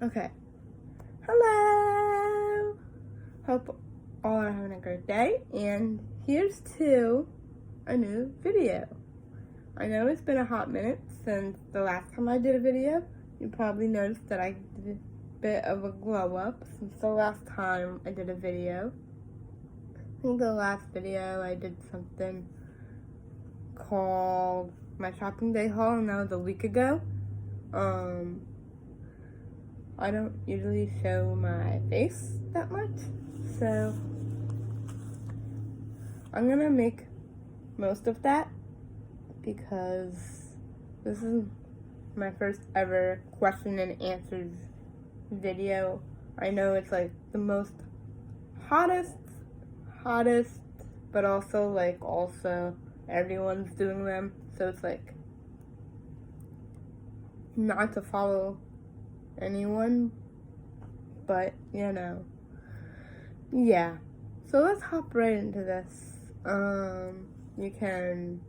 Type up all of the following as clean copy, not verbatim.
Okay. Hello! Hope all are having a great day, and here's to a new video. I know it's been a hot minute since the last time I did a video. You probably noticed that I did a bit of a glow up since the last time I did a video. I think the last video I did something called my shopping day haul, and that was a week ago. I don't usually show my face that much, so I'm gonna make most of that because this is my first ever question and answers video. I know it's like the most hottest, but also everyone's doing them, so it's like not to follow anyone, but yeah. So let's hop right into this. You can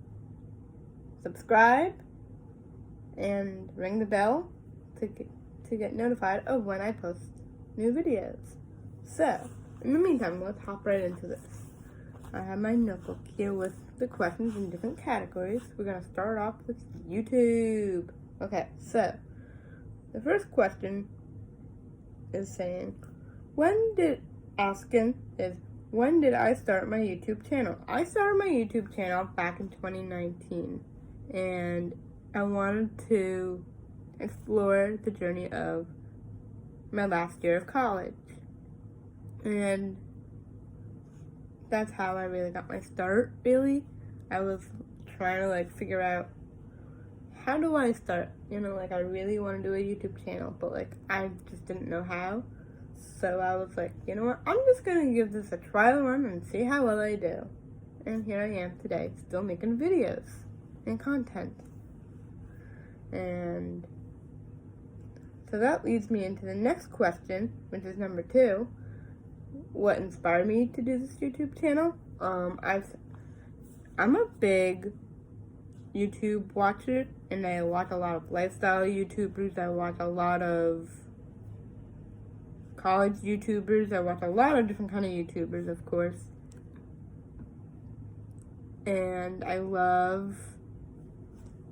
subscribe and ring the bell to get notified of when I post new videos. So, in the meantime, let's hop right into this. I have my notebook here with the questions in different categories. We're gonna start off with YouTube. Okay, so the first question is saying, when did I start my YouTube channel? I started my YouTube channel back in 2019, and I wanted to explore the journey of my last year of college. And that's how I really got my start, really. I was trying to figure out, how do I start? I really want to do a YouTube channel, but I just didn't know how. So I was like, you know what? I'm just going to give this a trial run and see how well I do. And here I am today, still making videos and content. And so that leads me into the next question, which is number 2. What inspired me to do this YouTube channel? I'm a big YouTube watcher, and I watch a lot of lifestyle YouTubers. I watch a lot of college YouTubers. I watch a lot of different kind of YouTubers, of course. And I love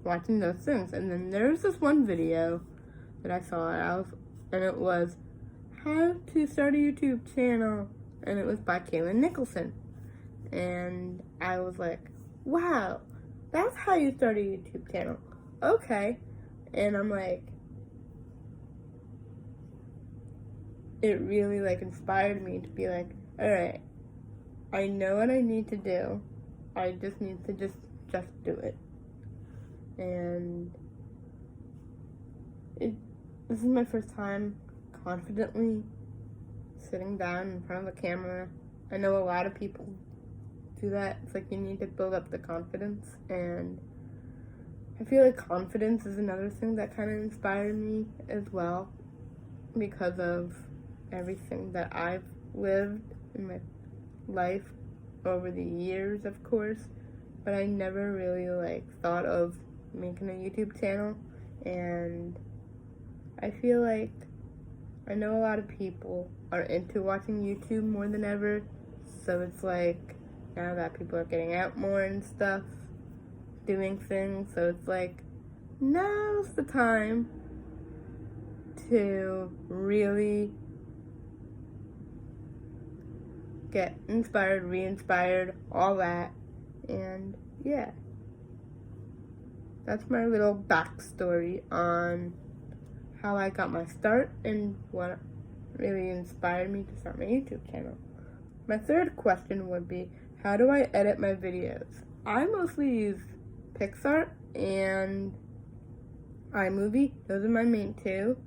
watching those things. And then there's this one video that I saw, and it was how to start a YouTube channel, and it was by Kaylin Nicholson. And I was like, wow, that's how you start a YouTube channel. Okay. And I'm like, it really inspired me to be like, alright, I know what I need to do. I just need to just do it. And this is my first time confidently sitting down in front of a camera. I know a lot of people do that. It's like you need to build up the confidence, and I feel like confidence is another thing that kind of inspired me as well, because of everything that I've lived in my life over the years, of course, but I never really thought of making a YouTube channel. And I feel like I know a lot of people are into watching YouTube more than ever, so it's like now that people are getting out more and stuff, doing things, so it's like now's the time to really get inspired, re-inspired, all that. And yeah, that's my little backstory on how I got my start and what really inspired me to start my YouTube channel. My third question would be, how do I edit my videos? I mostly use PicsArt and iMovie. Those are my main two.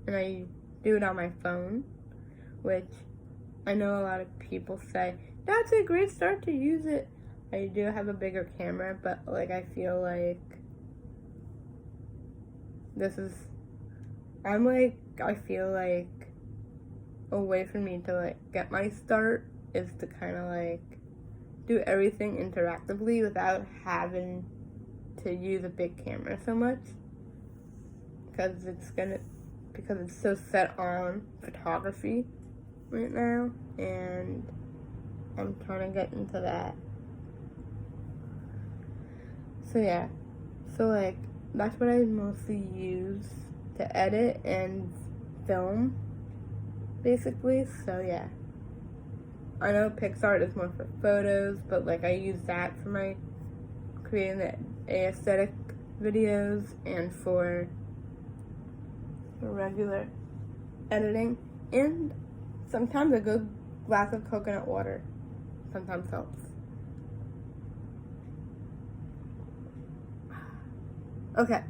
And I do it on my phone, which I know a lot of people say, that's a great start to use it. I do have a bigger camera, but I feel like I feel like a way for me to get my start is to kind of do everything interactively without having to use a big camera so much, because it's gonna because it's so set on photography right now, and I'm trying to get into that. So yeah, so like that's what I mostly use to edit and film, basically. So yeah, I know PicsArt is more for photos, but like I use that for my creating the aesthetic videos and for regular editing. And sometimes a good glass of coconut water sometimes helps. Okay.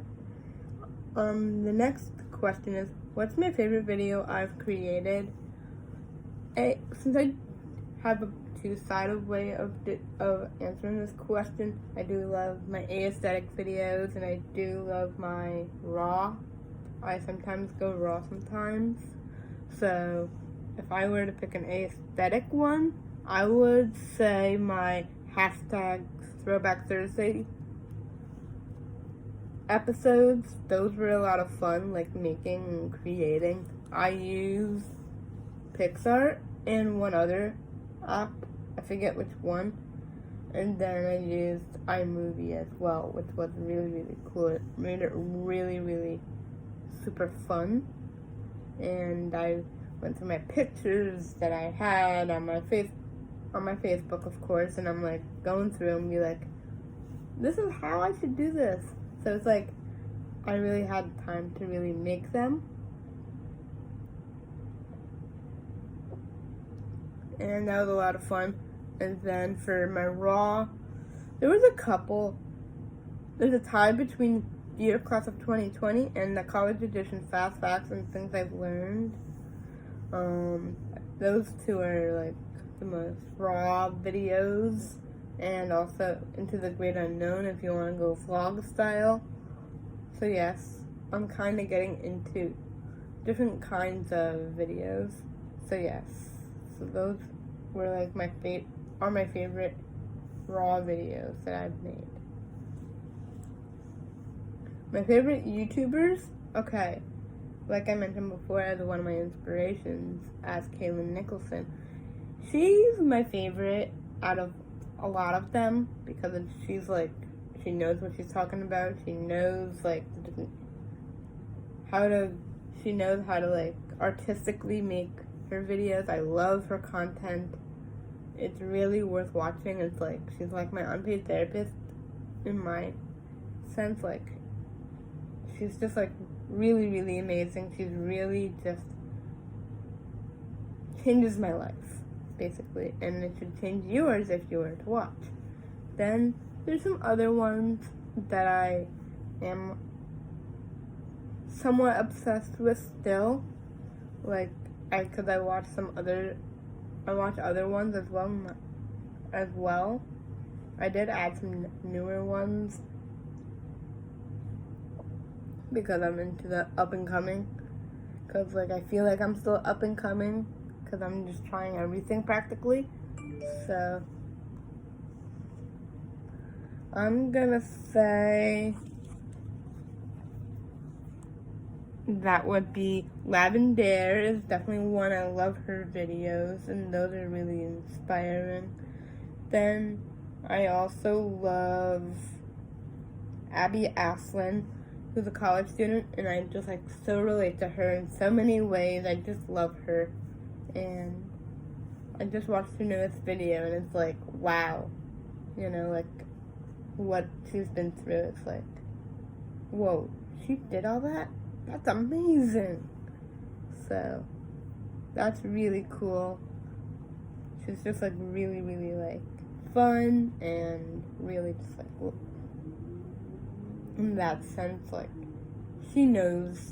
The next question is, what's my favorite video I've created? Since I have a two-sided way of answering this question, I do love my aesthetic videos, and I do love my raw. I sometimes go raw sometimes. So, if I were to pick an aesthetic one, I would say my hashtag Throwback Thursday episodes. Those were a lot of fun, like making and creating. I used PicsArt and one other app, I forget which one, and then I used iMovie as well, which was really, really cool. It made it really, really super fun. And I went through my pictures that I had on my Facebook, of course, and I'm like going through and be like, this is how I should do this. So it's like I really had time to really make them. And that was a lot of fun. And then for my raw, there was a couple. There's a tie between Year Class of 2020 and the College Edition Fast Facts and Things I've Learned. Those two are like the most raw videos. And also Into the Great Unknown if you want to go vlog style. So yes, I'm kind of getting into different kinds of videos. So yes, so those were like my favorite raw videos that I've made. My favorite YouTubers? Okay, like I mentioned before, as one of my inspirations, as Kaylin Nicholson. She's my favorite out of a lot of them because she's like, she knows what she's talking about. She knows like she knows how to like artistically make her videos. I love her content. It's really worth watching. It's like she's like my unpaid therapist in my sense. Like she's just like really, really amazing. She's really just changes my life, basically, and it should change yours if you were to watch. Then there's some other ones that I am somewhat obsessed with still, like because I watch other ones as well. I did add some newer ones because I'm into the up and coming. Because like I feel like I'm still up and coming because I'm just trying everything practically. So I'm gonna say that would be Lavender is definitely one. I love her videos and those are really inspiring. Then I also love Abby Aslin, who's a college student, and I just like so relate to her in so many ways. I just love her, and I just watched her newest video and it's like, wow, you know, like what she's been through. It's like, whoa, she did all that? That's amazing. So that's really cool. She's just like really, really like fun and really just like in that sense, like she knows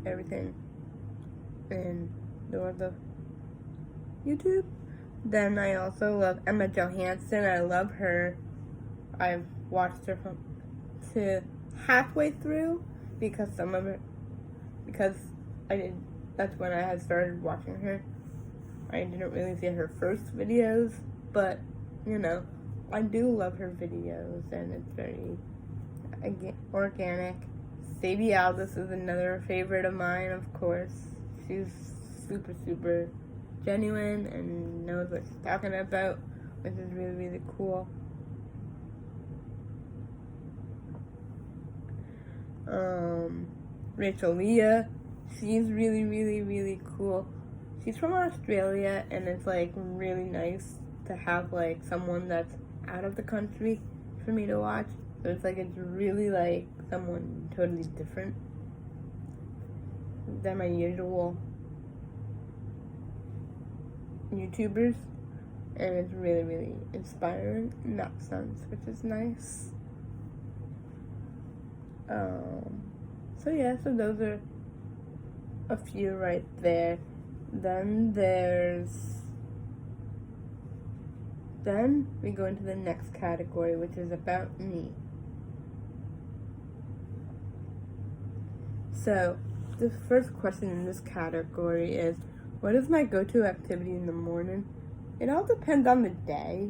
everything in the world of YouTube. Then I also love Emma Johansson. I love her. I've watched her to halfway through because that's when I had started watching her. I didn't really see her first videos, but you know, I do love her videos and it's very organic. Sadie Aldous is another favorite of mine, of course. She's super, super genuine and knows what she's talking about, which is really, really cool. Rachel Leah, she's really, really, really cool. She's from Australia, and it's like really nice to have like someone that's out of the country for me to watch. So it's really like someone totally different than my usual YouTubers, and it's really, really inspiring in that sense, which is nice. So those are a few right there. Then we go into the next category, which is about me. So the first question in this category is, what is my go-to activity in the morning? It all depends on the day,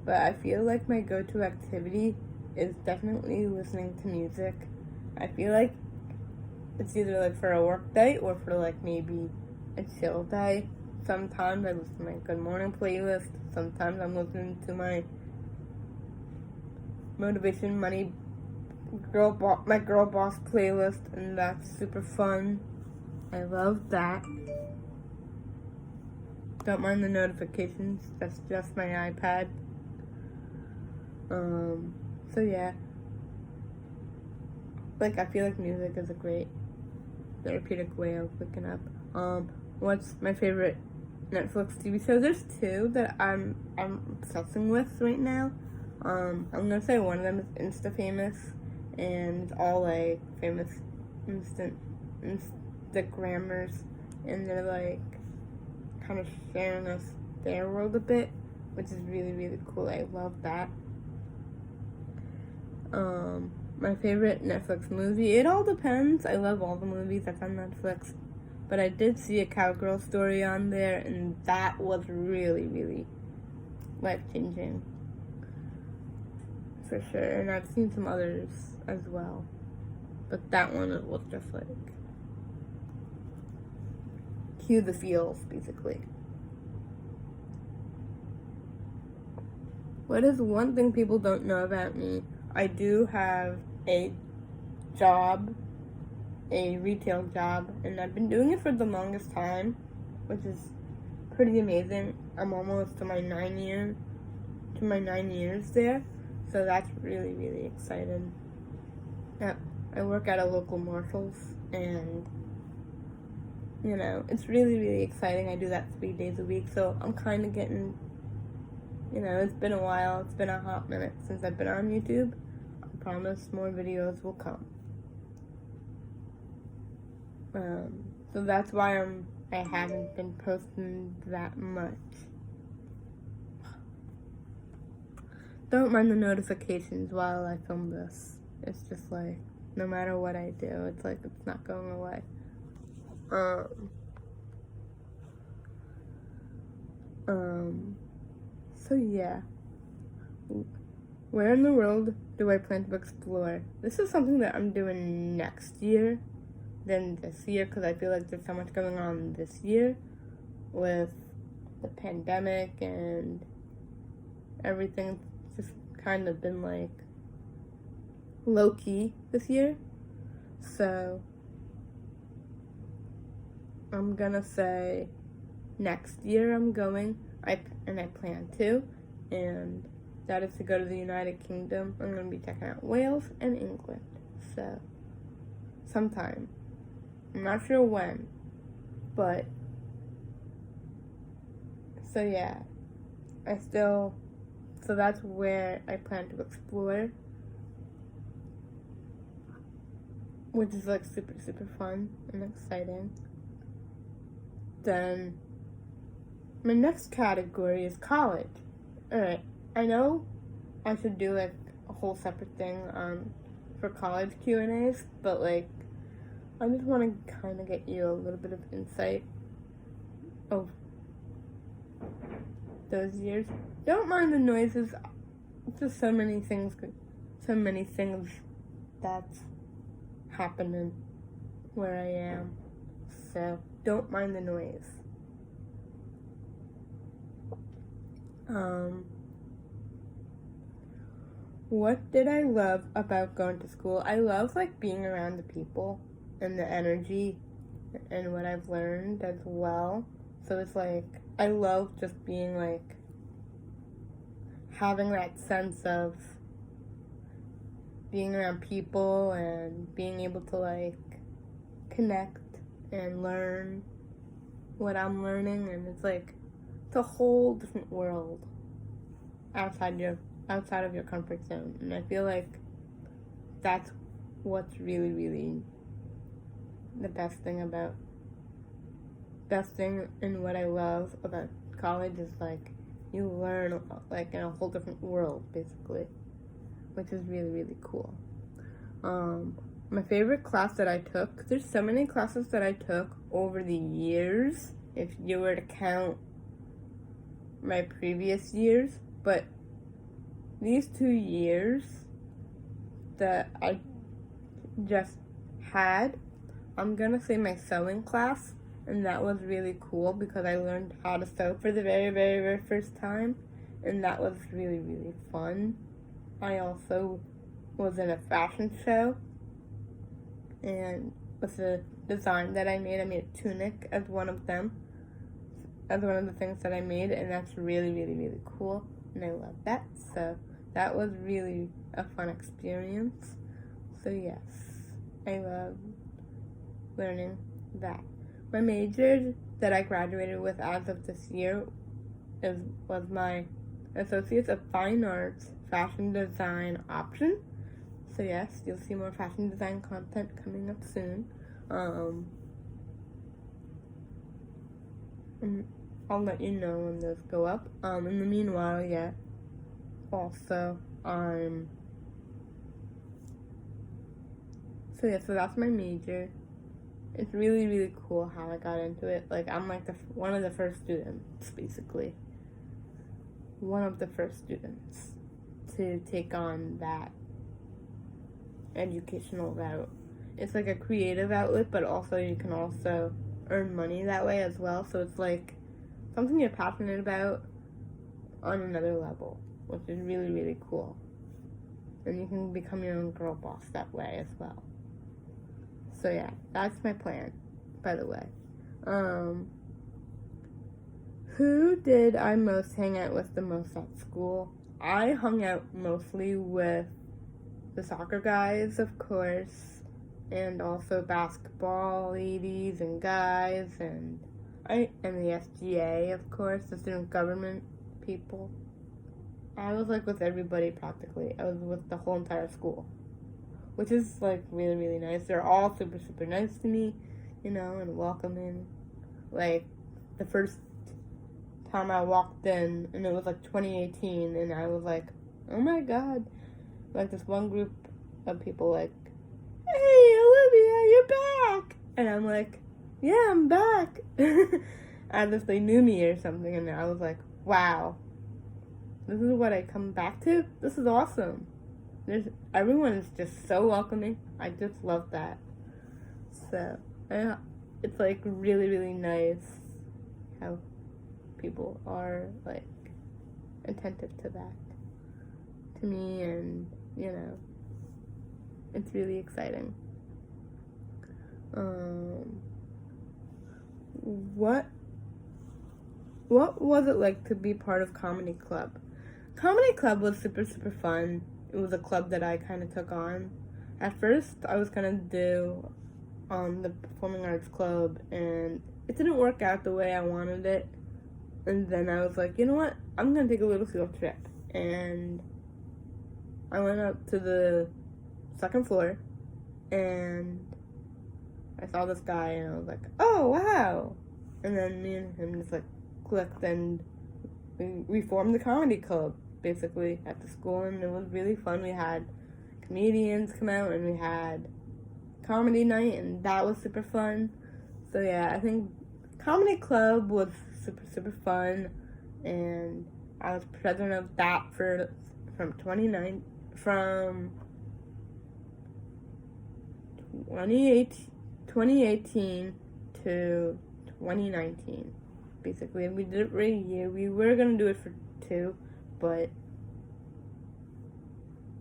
but I feel like my go-to activity is definitely listening to music. I feel like it's either like for a work day or for like maybe a chill day. Sometimes I listen to my Good Morning playlist. Sometimes I'm listening to my Motivation Money my Girl Boss playlist, and that's super fun. I love that. Don't mind the notifications. That's just my iPad. So yeah. Like, I feel like music is a great therapeutic way of waking up. What's my favorite Netflix TV show? There's two that I'm obsessing with right now. I'm gonna say one of them is Insta Famous, and it's all like famous Instagrammers, and they're like kind of sharing us their world a bit, which is really, really cool. I love that. My favorite Netflix movie, it all depends. I love all the movies that's on Netflix, but I did see a Cowgirl Story on there, and that was really, really life-changing, for sure. And I've seen some others as well, but that one was just like cue the feels, basically. What is one thing people don't know about me? I do have a job, a retail job, and I've been doing it for the longest time, which is pretty amazing. I'm almost to my 9 years there, so that's really, really exciting. Yep, I work at a local Marshalls, and you know, it's really, really exciting. I do that 3 days a week, so I'm kind of getting, you know, it's been a while. It's been a hot minute since I've been on YouTube. I promise more videos will come. So that's why I haven't been posting that much. Don't mind the notifications while I film this. It's just like, no matter what I do, it's like it's not going away. So yeah. Where in the world do I plan to explore? This is something that I'm doing next year than this year, because I feel like there's so much going on this year with the pandemic and everything. Just kind of been like low-key this year. So I'm gonna say next year I'm going, I plan to, and that is to go to the United Kingdom. I'm gonna be checking out Wales and England. So sometime. I'm not sure when, but so yeah. So that's where I plan to explore, which is like super, super fun and exciting. Then my next category is college. Alright, I know I should do like a whole separate thing for college Q&As, but like I just want to kind of get you a little bit of insight of those years. Don't mind the noises. Just so many things that's happening where I am. So don't mind the noise. What did I love about going to school? I love like being around the people and the energy and what I've learned as well. So it's like I love just being like having that sense of being around people and being able to like connect and learn what I'm learning, and it's like it's a whole different world outside of your comfort zone. And I feel like that's what's really, really the best thing and what I love about college is like you learn like in a whole different world basically, which is really, really cool. My favorite class that I took, there's so many classes that I took over the years if you were to count my previous years, but these 2 years that I just had, I'm gonna say my sewing class, and that was really cool because I learned how to sew for the very, very, very first time, and that was really, really fun. I also was in a fashion show, and with the design that I made a tunic as one of the things that I made, and that's really, really, really cool, and I love that. So that was really a fun experience. So yes, I love learning that. My major that I graduated with as of this year was my Associates of Fine Arts Fashion Design option. So yes, you'll see more fashion design content coming up soon. And I'll let you know when those go up. In the meanwhile, yeah. Also, so that's my major. It's really, really cool how I got into it. Like, I'm like one of the first students, basically. One of the first students to take on that educational route. It's like a creative outlet, but also you can also earn money that way as well. So it's like something you're passionate about on another level, which is really, really cool. And you can become your own girl boss that way as well. So yeah, that's my plan, by the way. Who did I most hang out with the most at school? I hung out mostly with the soccer guys, of course, and also basketball ladies and guys, and the SGA, of course, the student government people. I was like with everybody practically. I was with the whole entire school, which is like really, really nice. They're all super, super nice to me, and welcoming. Like the first time I walked in, and it was like 2018, and I was like, oh my god. Like this one group of people like, hey Olivia, you're back! And I'm like, yeah, I'm back. As if they knew me or something, and I was like, wow, this is what I come back to? This is awesome. Everyone is just so welcoming. I just love that. So, yeah, it's like really, really nice how people are like attentive to that, to me, and it's really exciting. What was it like to be part of Comedy Club? Comedy Club was super, super fun. It was a club that I kind of took on. At first, I was going to do the Performing Arts Club, and it didn't work out the way I wanted it. And then I was like, you know what? I'm going to take a little field trip. And I went up to the second floor, and I saw this guy, and I was like, oh, wow. And then me and him just like clicked, and we formed the comedy club basically at the school, and it was really fun. We had comedians come out, and we had comedy night, and that was super fun. So yeah, I think comedy club was super, super fun, and I was president of that from 2018 to 2019. Basically, and we did it for a year. We were going to do it for 2, but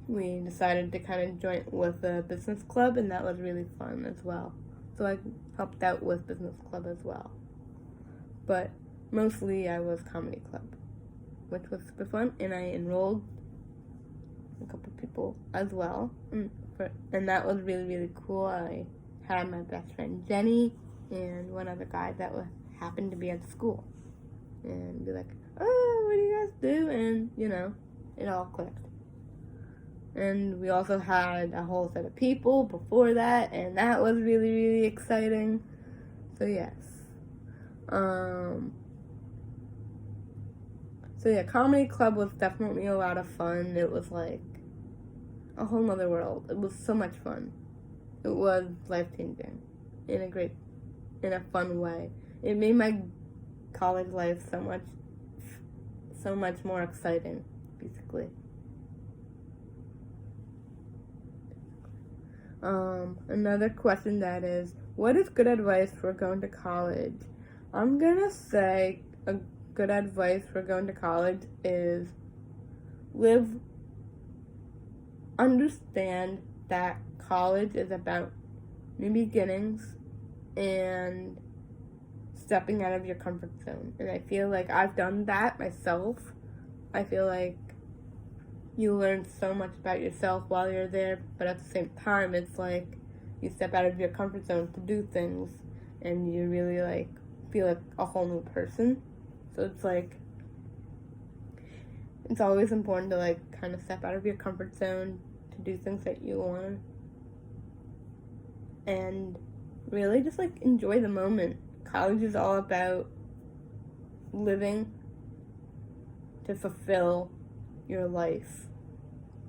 we decided to kind of join with a business club, and that was really fun as well. So I helped out with business club as well. But mostly I was comedy club, which was super fun, and I enrolled a couple people as well, and that was really, really cool. I had my best friend Jenny and one other guy that happened to be at school, and be like, oh, what do you guys do? And it all clicked. And we also had a whole set of people before that, and that was really, really exciting. So yes. So yeah, comedy club was definitely a lot of fun. It was like a whole nother world. It was so much fun. It was life-changing in a fun way. It made my college life so much more exciting, basically. Another question that is, what is good advice for going to college? I'm gonna say a good advice for going to college is understand that college is about new beginnings and stepping out of your comfort zone. And I feel like I've done that myself. I feel like you learn so much about yourself while you're there, but at the same time, it's like you step out of your comfort zone to do things, and you really like feel like a whole new person. So it's like, it's always important to like kind of step out of your comfort zone to do things that you want, and really just like enjoy the moment. College is all about living to fulfill your life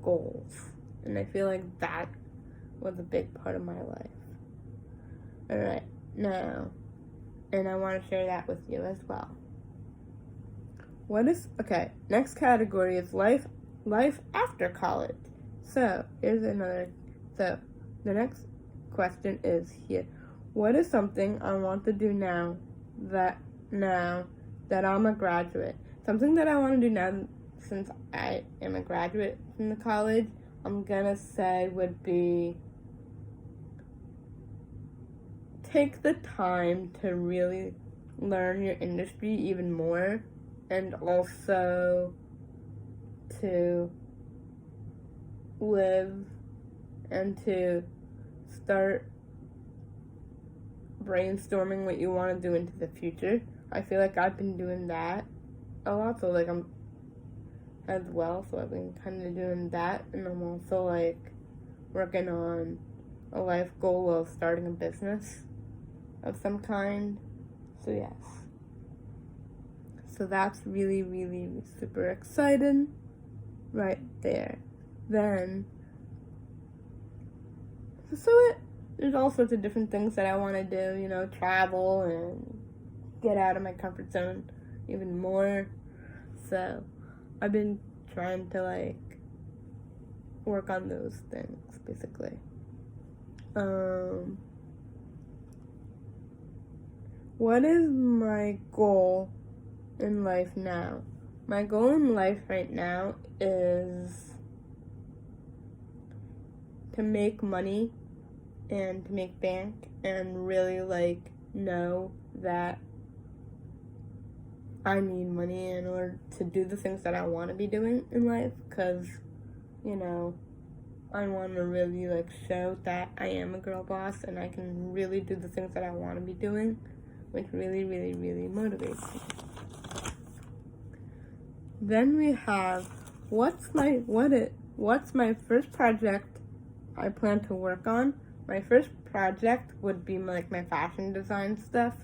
goals, and I feel like that was a big part of my life. Alright, now, and I want to share that with you as well. Next category is life after college. So the next question is here. What is something I want to do now that I'm a graduate? Something that I want to do now since I am a graduate from the college, I'm gonna say would be take the time to really learn your industry even more, and also to live and to start brainstorming what you want to do into the future. I feel like I've been doing that a lot, so like I'm as well, so I've been kind of doing that, and I'm also like working on a life goal of starting a business of some kind. So yes, so that's really, really super exciting right there. Then there's all sorts of different things that I want to do, travel and get out of my comfort zone even more. So I've been trying to like work on those things, basically. What is my goal in life now? My goal in life right now is to make money and to make bank, and really like know that I need money in order to do the things that I want to be doing in life, because I want to really like show that I am a girl boss and I can really do the things that I want to be doing, which really, really, really motivates me. Then we have what's my first project I plan to work on. My first project would be like my fashion design stuff.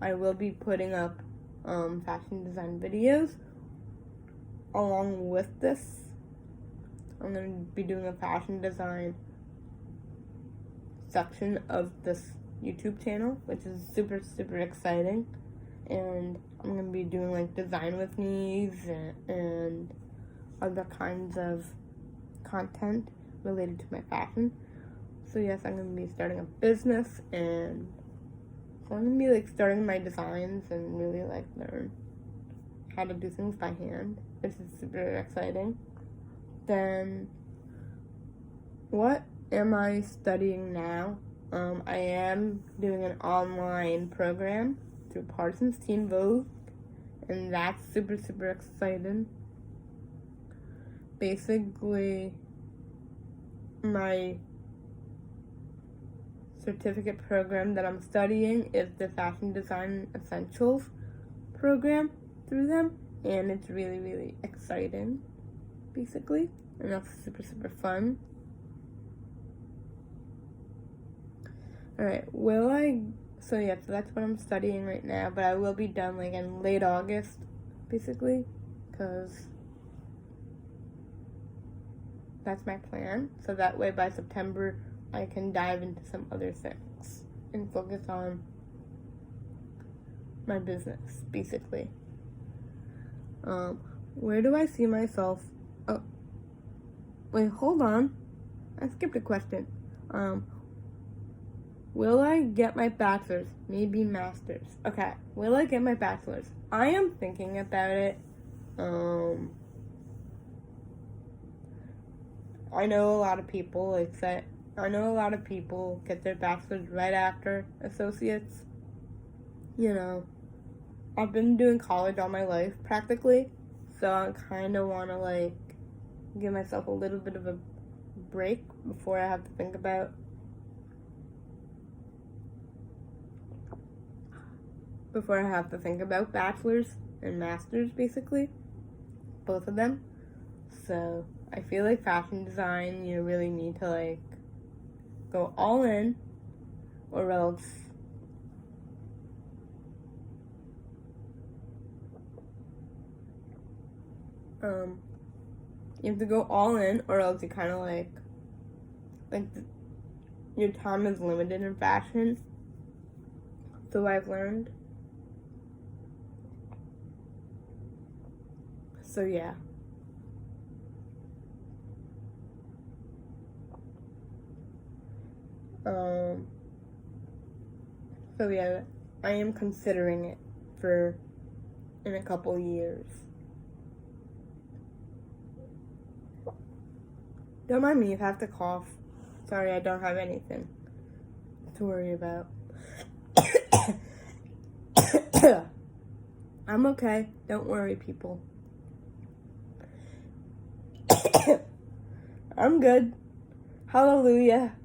I will be putting up fashion design videos along with this. I'm going to be doing a fashion design section of this YouTube channel, which is super, super exciting. And I'm going to be doing like design with me's and other kinds of content related to my fashion. So yes, I'm going to be starting a business, and so I'm going to be like starting my designs and really like learn how to do things by hand, which is super exciting. Then, what am I studying now? I am doing an online program through Parsons Teen Vogue, and that's super, super exciting. Basically, my certificate program that I'm studying is the Fashion Design Essentials program through them, and it's really, really exciting, basically, and that's super, super fun. Alright, so that's what I'm studying right now, but I will be done like in late August, basically, because that's my plan. So that way by September I can dive into some other things and focus on my business, basically. Where do I see myself? Oh, wait, hold on. I skipped a question. Will I get my bachelor's? Maybe master's. Okay, will I get my bachelor's? I am thinking about it. I know a lot of people get their bachelor's right after associates. You know, I've been doing college all my life, practically, so I kind of want to, like, give myself a little bit of a break before I have to think about bachelor's and master's, basically, both of them. So I feel like fashion design, you really need to like go all in, or else you have to go all in, or else you kind of your time is limited in fashion. So I've learned. So yeah. So yeah, I am considering it in a couple years. Don't mind me if I have to cough. Sorry, I don't have anything to worry about. I'm okay. Don't worry, people. I'm good. Hallelujah.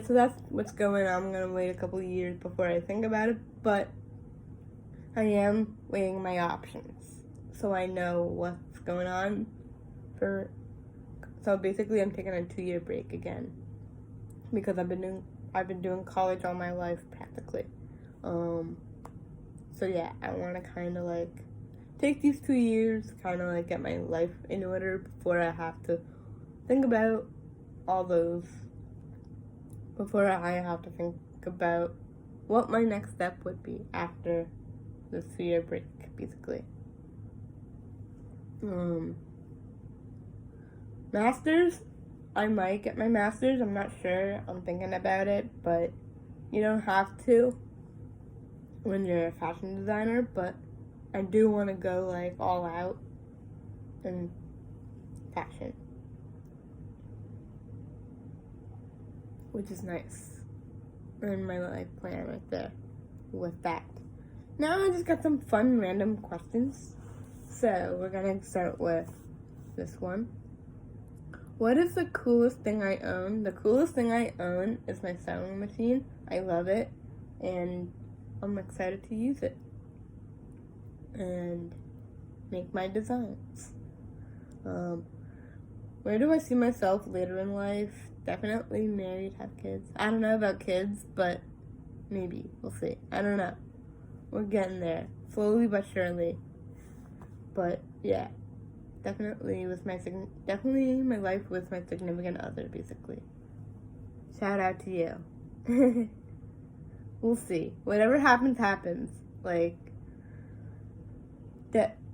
So that's what's going on. I'm gonna wait a couple years before I think about it, but I am weighing my options, so I know what's going on. So basically, I'm taking a 2-year break again because I've been doing college all my life practically. So yeah, I want to kind of like take these 2 years, kind of like get my life in order before I have to think about what my next step would be after this 2-year break, basically. Masters, I might get my master's. I'm not sure. I'm thinking about it, but you don't have to when you're a fashion designer, but I do want to go like all out in fashion, which is nice. And my life plan right there with that. Now I just got some fun random questions. So we're gonna start with this one. What is the coolest thing I own? The coolest thing I own is my sewing machine. I love it, and I'm excited to use it and make my designs. Where do I see myself later in life? Definitely married, have kids. I don't know about kids, but maybe. We'll see. I don't know. We're getting there. Slowly but surely. But yeah. Definitely my life with my significant other, basically. Shout out to you. We'll see. Whatever happens, happens. Like,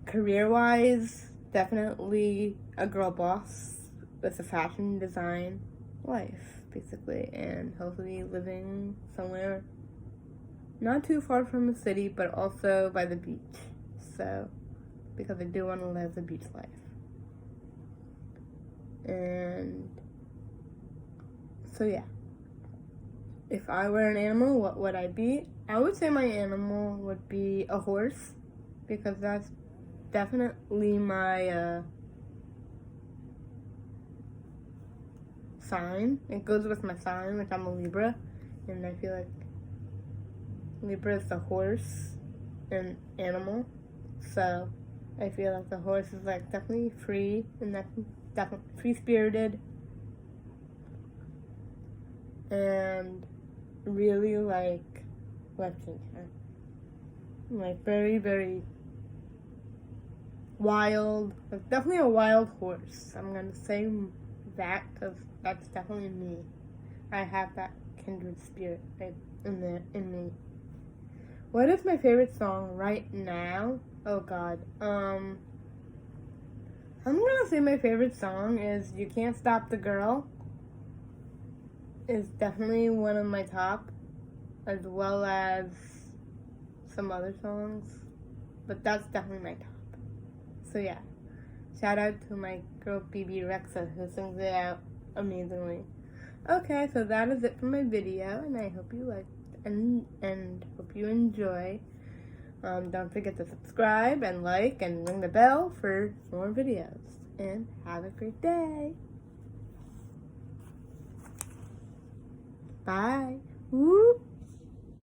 career-wise, definitely a girl boss with a fashion design life, basically, and hopefully living somewhere not too far from the city, but also by the beach. So, because I do want to live the beach life. And so yeah. If I were an animal, what would I be? I would say my animal would be a horse, because that's definitely my sign. It goes with my sign, like I'm a Libra, and I feel like Libra is the horse and animal. So I feel like the horse is like definitely free and definitely free-spirited and really like very, very wild. Like definitely a wild horse. I'm gonna say that because that's definitely me. I have that kindred spirit in me. What is my favorite song right now? Oh God. I'm gonna say my favorite song is "You Can't Stop the Girl." Is definitely one of my top, as well as some other songs, but that's definitely my top. So yeah, shout out to my girl BB Rexa who sings it out amazingly. Okay, so that is it for my video, and I hope you liked and hope you enjoy. Don't forget to subscribe and like and ring the bell for more videos. And have a great day. Bye. Woo.